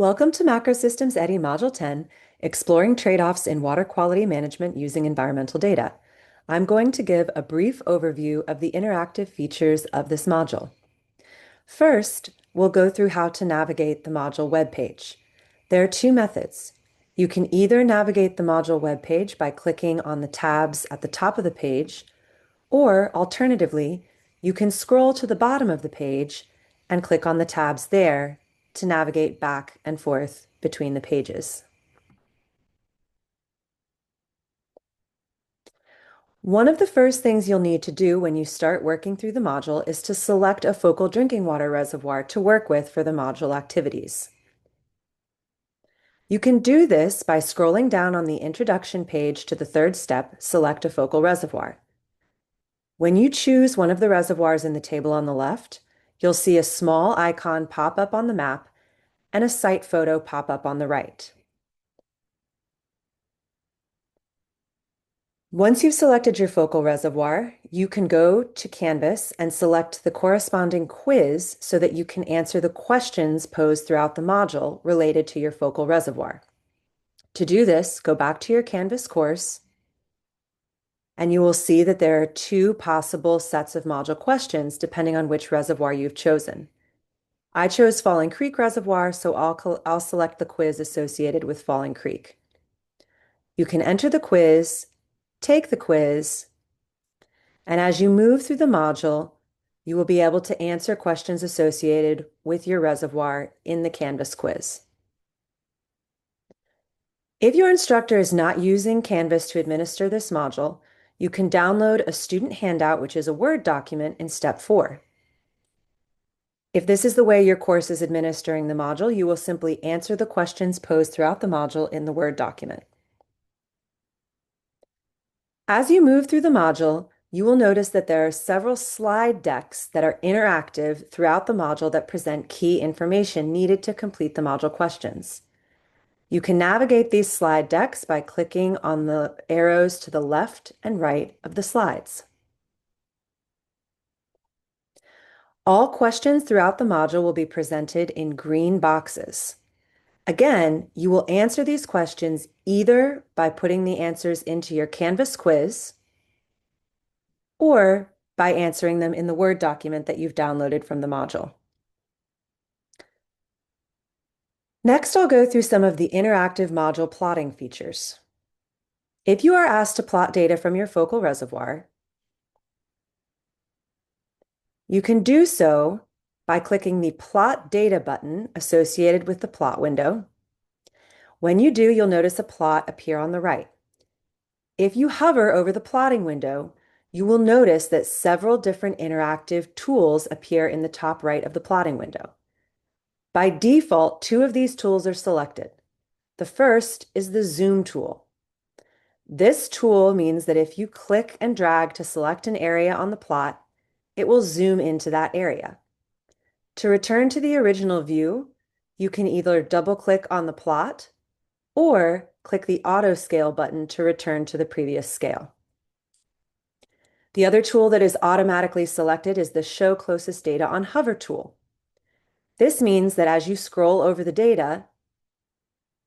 Welcome to Macrosystems EDI Module 10, Exploring Trade-offs in Water Quality Management Using Environmental Data. I'm going to give a brief overview of the interactive features of this module. First, we'll go through how to navigate the module webpage. There are two methods. You can either navigate the module webpage by clicking on the tabs at the top of the page, or alternatively, you can scroll to the bottom of the page and click on the tabs there to navigate back and forth between the pages. One of the first things you'll need to do when you start working through the module is to select a focal drinking water reservoir to work with for the module activities. You can do this by scrolling down on the introduction page to the third step, Select a Focal Reservoir. When you choose one of the reservoirs in the table on the left, you'll see a small icon pop up on the map and a site photo pop up on the right. Once you've selected your focal reservoir, you can go to Canvas and select the corresponding quiz so that you can answer the questions posed throughout the module related to your focal reservoir. To do this, go back to your Canvas course, and you will see that there are two possible sets of module questions depending on which reservoir you've chosen. I chose Falling Creek Reservoir, so I'll select the quiz associated with Falling Creek. You can enter the quiz, take the quiz, and as you move through the module, you will be able to answer questions associated with your reservoir in the Canvas quiz. If your instructor is not using Canvas to administer this module, you can download a student handout, which is a Word document, in Step 4. If this is the way your course is administering the module, you will simply answer the questions posed throughout the module in the Word document. As you move through the module, you will notice that there are several slide decks that are interactive throughout the module that present key information needed to complete the module questions. You can navigate these slide decks by clicking on the arrows to the left and right of the slides. All questions throughout the module will be presented in green boxes. Again, you will answer these questions either by putting the answers into your Canvas quiz or by answering them in the Word document that you've downloaded from the module. Next, I'll go through some of the interactive module plotting features. If you are asked to plot data from your focal reservoir, you can do so by clicking the Plot Data button associated with the plot window. When you do, you'll notice a plot appear on the right. If you hover over the plotting window, you will notice that several different interactive tools appear in the top right of the plotting window. By default, two of these tools are selected. The first is the Zoom tool. This tool means that if you click and drag to select an area on the plot, it will zoom into that area. To return to the original view, you can either double-click on the plot or click the Auto Scale button to return to the previous scale. The other tool that is automatically selected is the Show Closest Data on Hover tool. This means that as you scroll over the data,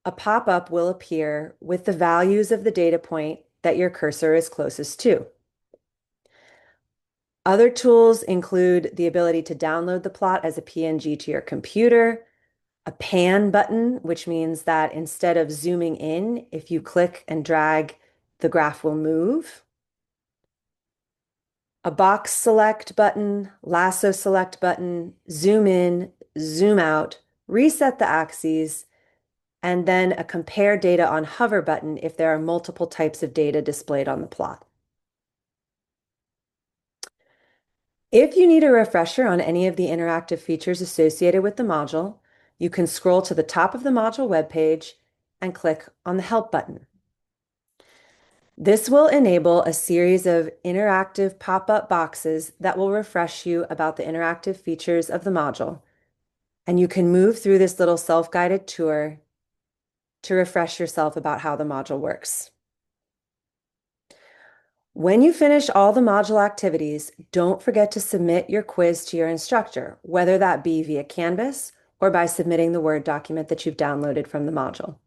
a pop-up will appear with the values of the data point that your cursor is closest to. Other tools include the ability to download the plot as a PNG to your computer, a pan button, which means that instead of zooming in, if you click and drag, the graph will move, a box select button, lasso select button, zoom in, zoom out, reset the axes, and then a compare data on hover button if there are multiple types of data displayed on the plot. If you need a refresher on any of the interactive features associated with the module, you can scroll to the top of the module webpage and click on the Help button. This will enable a series of interactive pop-up boxes that will refresh you about the interactive features of the module, and you can move through this little self-guided tour to refresh yourself about how the module works. When you finish all the module activities, don't forget to submit your quiz to your instructor, whether that be via Canvas or by submitting the Word document that you've downloaded from the module.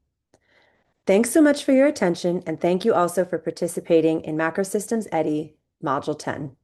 Thanks so much for your attention, and thank you also for participating in Macrosystems EDI Module 10.